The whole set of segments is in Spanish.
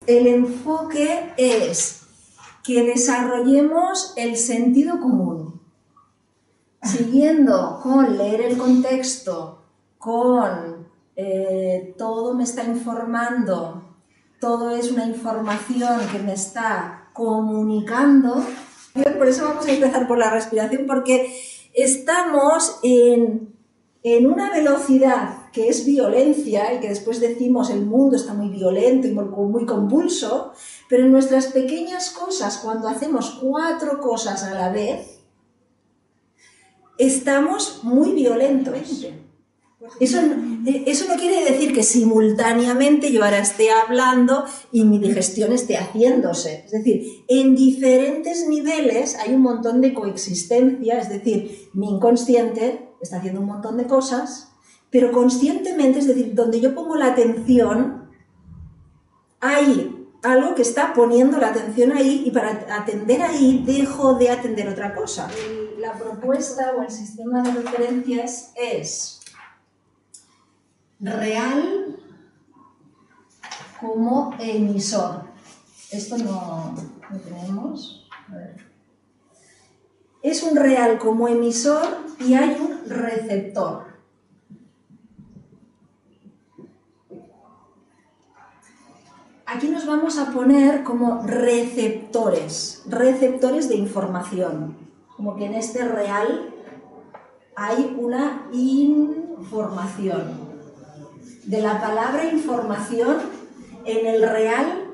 el enfoque es que desarrollemos el sentido común, siguiendo con leer el contexto, con todo me está informando, todo es una información que me está comunicando. Por eso vamos a empezar por la respiración, porque estamos en una velocidad que es violencia y que después decimos el mundo está muy violento y muy convulso, pero en nuestras pequeñas cosas, cuando hacemos 4 cosas a la vez, estamos muy violentos. Eso no quiere decir que simultáneamente yo ahora esté hablando y mi digestión esté haciéndose. Es decir, en diferentes niveles hay un montón de coexistencia, es decir, mi inconsciente está haciendo un montón de cosas, pero conscientemente, es decir, donde yo pongo la atención, hay algo que está poniendo la atención ahí y para atender ahí dejo de atender otra cosa. La propuesta o el sistema de referencias es real como emisor. Esto no lo tenemos. A ver. Es un real como emisor y hay un receptor. Aquí nos vamos a poner como receptores de información. Como que en este real hay una información. De la palabra información, en el real,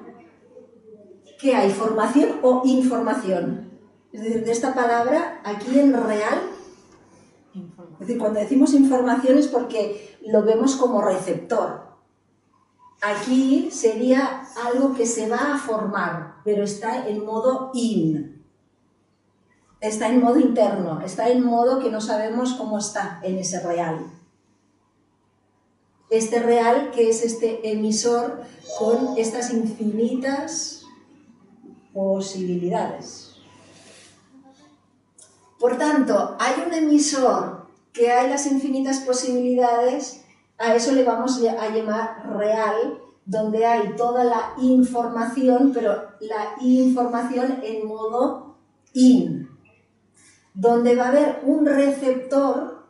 ¿qué hay? ¿Formación o información? Es decir, de esta palabra, aquí en real, es decir, cuando decimos información es porque lo vemos como receptor. Aquí sería algo que se va a formar, pero está en modo in. Está en modo interno, está en modo que no sabemos cómo está en ese real. Este real que es este emisor con estas infinitas posibilidades. Por tanto, hay un emisor que hay las infinitas posibilidades, a eso le vamos a llamar real, donde hay toda la información, pero la información en modo in, donde va a haber un receptor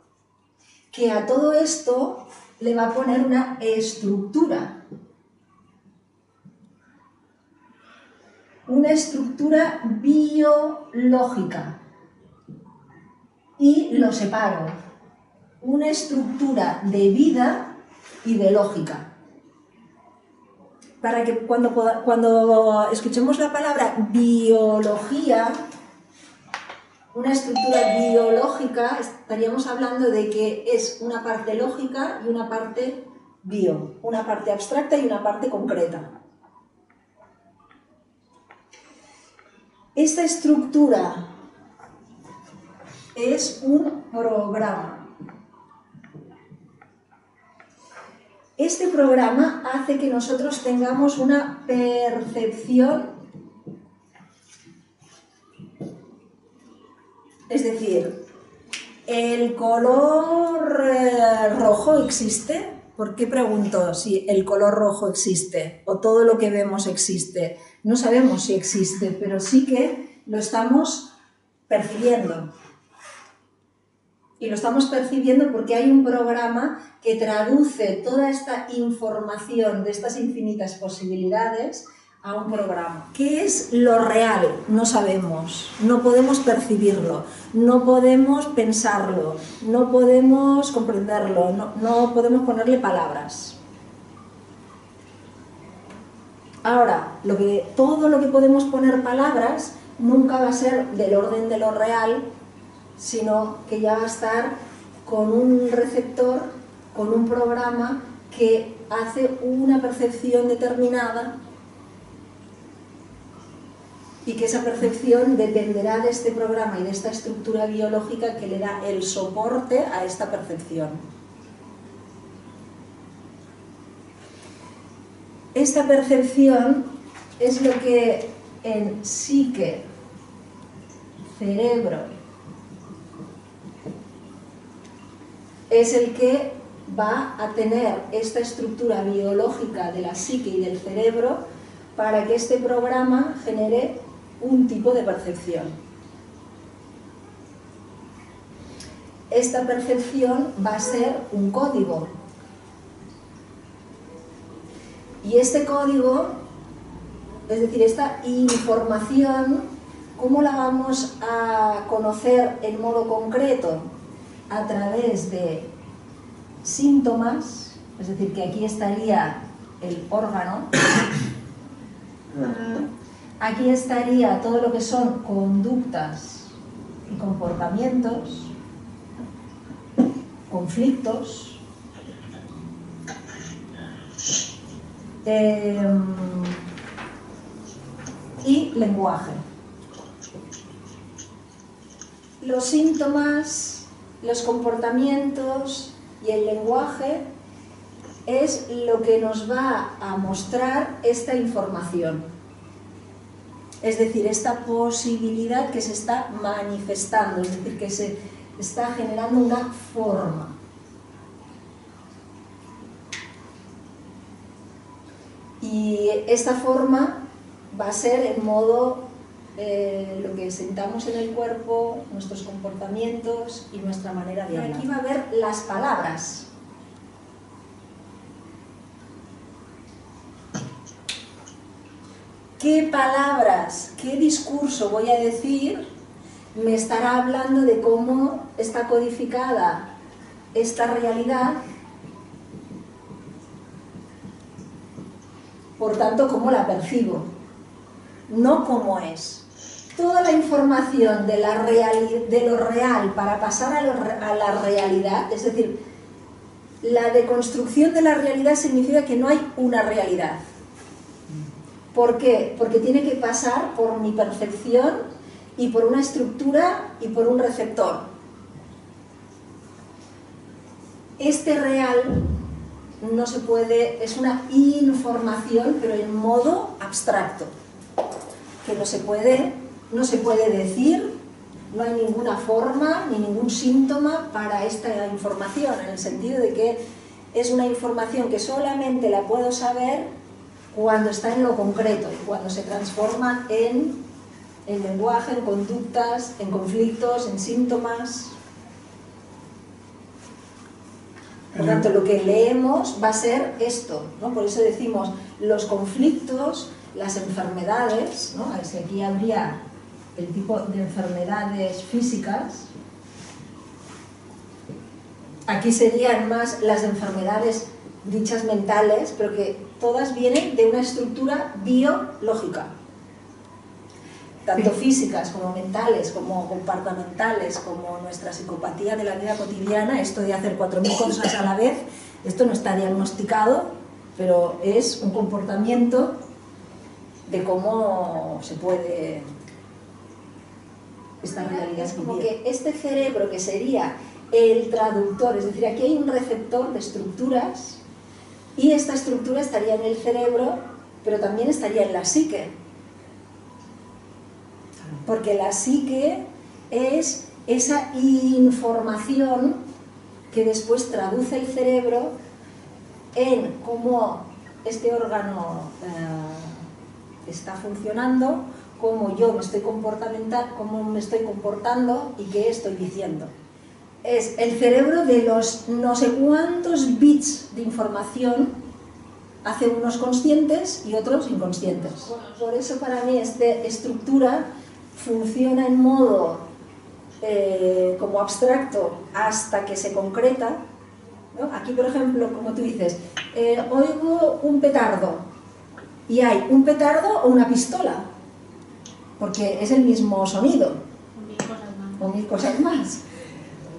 que a todo esto le va a poner una estructura. Una estructura biológica. Y lo separo. Una estructura de vida y de lógica. Para que cuando escuchemos la palabra biología, una estructura biológica, estaríamos hablando de que es una parte lógica y una parte bio, una parte abstracta y una parte concreta. Esta estructura es un programa. Este programa hace que nosotros tengamos una percepción. Es decir, ¿el color rojo existe? ¿Por qué pregunto si el color rojo existe o todo lo que vemos existe? No sabemos si existe, pero sí que lo estamos percibiendo. Y lo estamos percibiendo porque hay un programa que traduce toda esta información de estas infinitas posibilidades a un programa. ¿Qué es lo real? No sabemos, no podemos percibirlo, no podemos pensarlo, no podemos comprenderlo, no podemos ponerle palabras. Ahora, todo lo que podemos poner palabras nunca va a ser del orden de lo real, sino que ya va a estar con un receptor, con un programa que hace una percepción determinada y que esa percepción dependerá de este programa y de esta estructura biológica que le da el soporte a esta percepción. Esta percepción es lo que en psique, cerebro, es el que va a tener esta estructura biológica de la psique y del cerebro para que este programa genere un tipo de percepción. Esta percepción va a ser un código. Y este código, es decir, esta información, ¿cómo la vamos a conocer en modo concreto? A través de síntomas, es decir, que aquí estaría el órgano, aquí estaría todo lo que son conductas y comportamientos, conflictos, y lenguaje. Los síntomas, los comportamientos y el lenguaje es lo que nos va a mostrar esta información. Es decir, esta posibilidad que se está manifestando, es decir, que se está generando una forma. Y esta forma va a ser en modo lo que sentamos en el cuerpo, nuestros comportamientos y nuestra manera de hablar. Aquí va a haber las palabras. ¿Qué palabras, qué discurso voy a decir? Me estará hablando de cómo está codificada esta realidad, por tanto, cómo la percibo, no cómo es. Toda la información de lo real para pasar a la realidad, es decir, la deconstrucción de la realidad significa que no hay una realidad. ¿Por qué? Porque tiene que pasar por mi percepción y por una estructura y por un receptor. Este real no se puede, es una información, pero en modo abstracto, que no se puede decir, no hay ninguna forma ni ningún síntoma para esta información, en el sentido de que es una información que solamente la puedo saber cuando está en lo concreto y cuando se transforma en lenguaje, en conductas, en conflictos, en síntomas. Por tanto, lo que leemos va a ser esto, ¿no? Por eso decimos los conflictos, las enfermedades, ¿no? Si aquí habría el tipo de enfermedades físicas, aquí serían más las enfermedades dichas mentales, pero que todas vienen de una estructura biológica, tanto físicas como mentales, como comportamentales, como nuestra psicopatía de la vida cotidiana, esto de hacer 4000 cosas a la vez, esto no está diagnosticado, pero es un comportamiento de cómo se puede esta realidad. Es como que este cerebro que sería el traductor, es decir, aquí hay un receptor de estructuras y esta estructura estaría en el cerebro, pero también estaría en la psique. Porque la psique es esa información que después traduce el cerebro en cómo este órgano está funcionando, cómo yo me estoy comportando y qué estoy diciendo. Es el cerebro de los no sé cuántos bits de información, hace unos conscientes y otros inconscientes. Por eso para mí esta estructura funciona en modo como abstracto hasta que se concreta, ¿no? Aquí, por ejemplo, como tú dices, oigo un petardo y hay un petardo o una pistola, porque es el mismo sonido, o mil cosas más.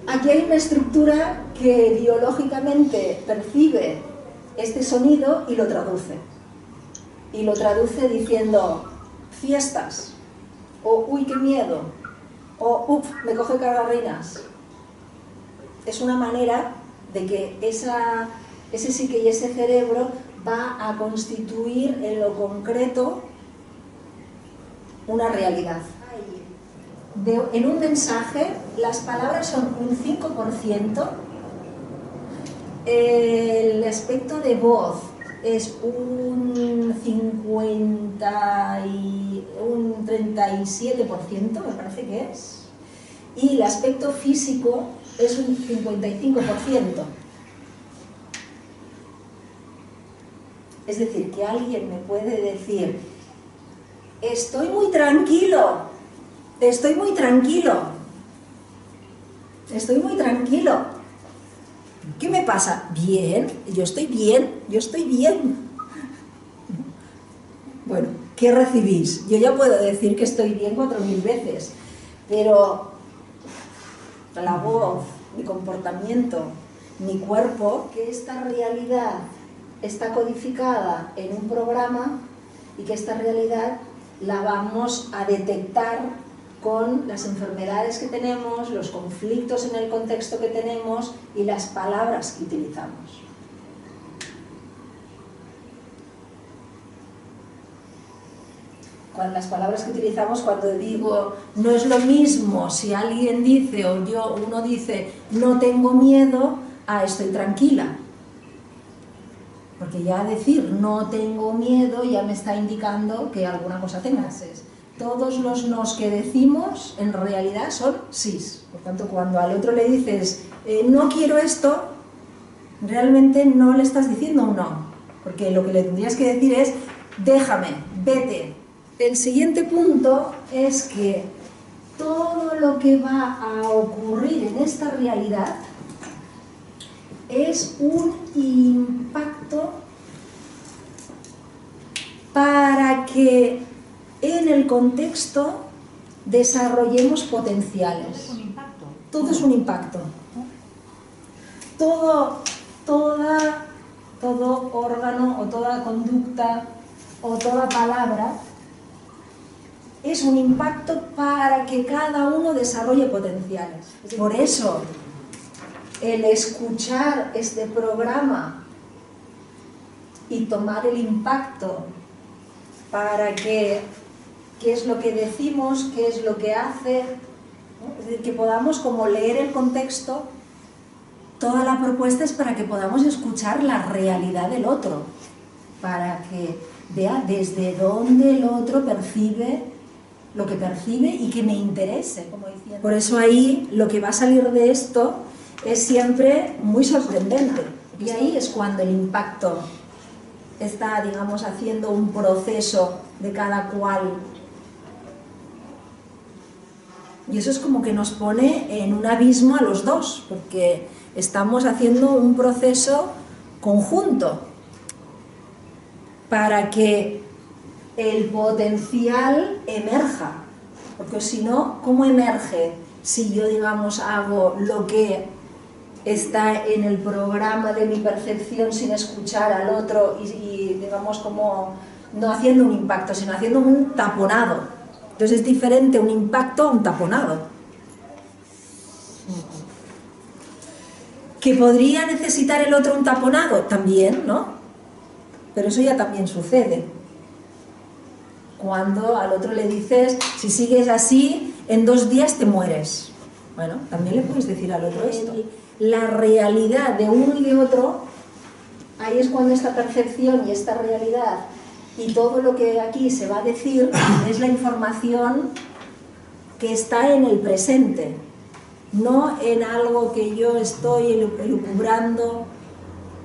Aquí hay una estructura que biológicamente percibe este sonido y lo traduce. Y lo traduce diciendo fiestas, o uy, qué miedo, o uff, me coge cagarrinas. Es una manera de que ese psique y ese cerebro va a constituir en lo concreto una realidad. En un mensaje, las palabras son un 5%, el aspecto de voz es un 37%, me parece que es, y el aspecto físico es un 55%. Es decir, que alguien me puede decir, estoy muy tranquilo, estoy muy tranquilo, estoy muy tranquilo. ¿Qué me pasa? Bien, yo estoy bien, yo estoy bien. Bueno, ¿qué recibís? Yo ya puedo decir que estoy bien 4000 veces, pero la voz, mi comportamiento, mi cuerpo, que esta realidad está codificada en un programa y que esta realidad la vamos a detectar con las enfermedades que tenemos, los conflictos en el contexto que tenemos y las palabras que utilizamos. Las palabras que utilizamos cuando digo, no es lo mismo si alguien dice o uno dice no tengo miedo a estoy tranquila. Porque ya decir no tengo miedo ya me está indicando que alguna cosa tengas. Todos los nos que decimos en realidad son sís. Por tanto, cuando al otro le dices no quiero esto, realmente no le estás diciendo un no. Porque lo que le tendrías que decir es déjame, vete. El siguiente punto es que todo lo que va a ocurrir en esta realidad es un impacto para que en el contexto desarrollemos potenciales. Todo es un impacto. Todo órgano o toda conducta o toda palabra es un impacto para que cada uno desarrolle potenciales. Por eso, el escuchar este programa y tomar el impacto para que qué es lo que decimos, qué es lo que hace, ¿no? Es decir, que podamos como leer el contexto. Toda la propuesta es para que podamos escuchar la realidad del otro, para que vea desde dónde el otro percibe lo que percibe y que me interese, como diciendo. Por eso ahí lo que va a salir de esto es siempre muy sorprendente. Y ahí es cuando el impacto está, digamos, haciendo un proceso de cada cual. Y eso es como que nos pone en un abismo a los dos, porque estamos haciendo un proceso conjunto para que el potencial emerja, porque si no, ¿cómo emerge? Si yo, digamos, hago lo que está en el programa de mi percepción sin escuchar al otro y digamos, como no haciendo un impacto, sino haciendo un taponado. Entonces es diferente un impacto a un taponado. ¿Que podría necesitar el otro un taponado? También, ¿no? Pero eso ya también sucede. Cuando al otro le dices, si sigues así, en 2 días te mueres. Bueno, también le puedes decir al otro esto. La realidad de uno y de otro, ahí es cuando esta percepción y esta realidad y todo lo que aquí se va a decir es la información que está en el presente, no en algo que yo estoy elucubrando,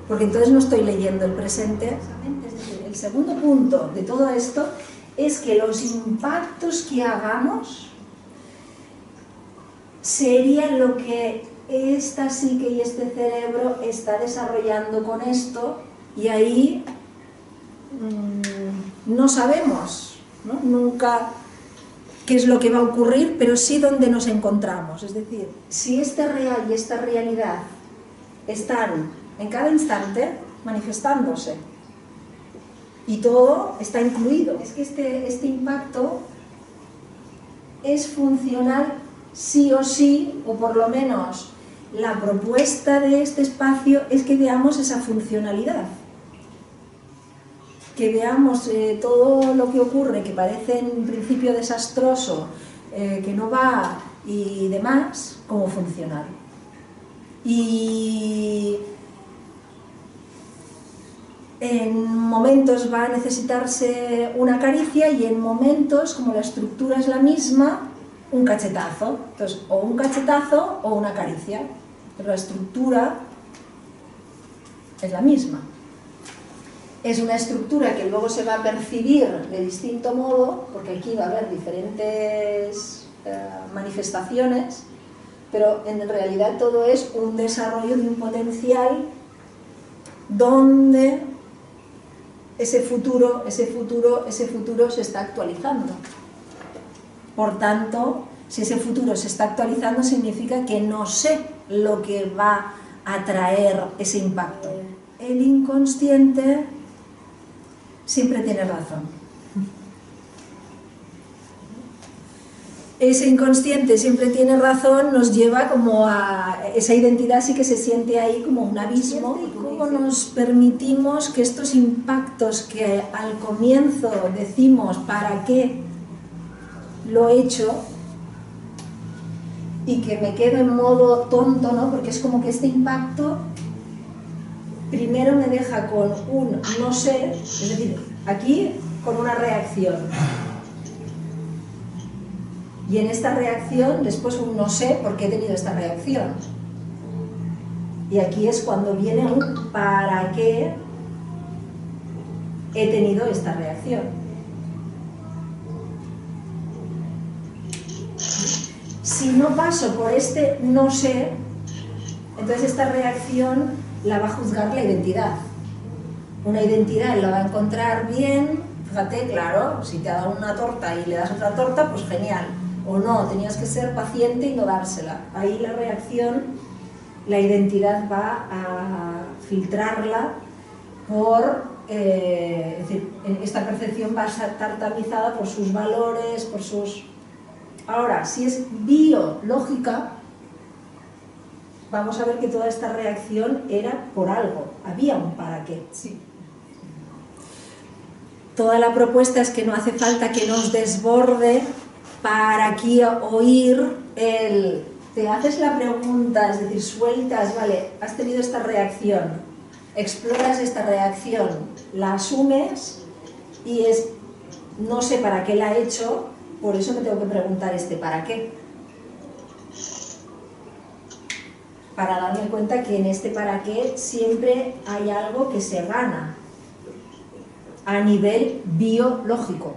porque entonces no estoy leyendo el presente. Es decir, el segundo punto de todo esto es que los impactos que hagamos serían lo que esta psique y este cerebro está desarrollando con esto, y ahí no sabemos, ¿no? Nunca qué es lo que va a ocurrir, pero sí dónde nos encontramos. Es decir, si este real y esta realidad están en cada instante manifestándose y todo está incluido, es que este impacto es funcional sí o sí, o por lo menos la propuesta de este espacio es que veamos esa funcionalidad, que veamos todo lo que ocurre, que parece en principio desastroso, que no va y demás, como funcional. Y En momentos va a necesitarse una caricia y en momentos, como la estructura es la misma, un cachetazo. Entonces, o un cachetazo o una caricia. Pero la estructura es la misma. Es una estructura que luego se va a percibir de distinto modo, porque aquí va a haber diferentes manifestaciones, pero en realidad todo es un desarrollo de un potencial donde ese futuro se está actualizando. Por tanto, si ese futuro se está actualizando, significa que no sé lo que va a traer ese impacto. El inconsciente siempre tiene razón. Ese inconsciente siempre tiene razón, nos lleva como a esa identidad, sí que se siente ahí como un abismo. ¿Y cómo nos permitimos que estos impactos que al comienzo decimos para qué lo he hecho y que me quedo en modo tonto, ¿no? Porque es como que este impacto primero me deja con un no sé, es decir, aquí con una reacción. Y en esta reacción, después un no sé por qué he tenido esta reacción. Y aquí es cuando viene un para qué he tenido esta reacción. Si no paso por este no sé, entonces esta reacción la va a juzgar la identidad. Una identidad la va a encontrar bien, fíjate, claro, si te ha dado una torta y le das otra torta, pues genial. O no, tenías que ser paciente y no dársela. Ahí la reacción, la identidad va a filtrarla por, es decir, esta percepción va a estar tamizada por sus valores, por sus... Ahora, si es biológica, vamos a ver que toda esta reacción era por algo, había un para qué. Sí. Toda la propuesta es que no hace falta que nos desborde para aquí oír el... Te haces la pregunta, es decir, sueltas, vale, has tenido esta reacción, exploras esta reacción, la asumes y es, no sé para qué la he hecho, por eso me tengo que preguntar este para qué. Para darme cuenta que en este para qué siempre hay algo que se gana a nivel biológico.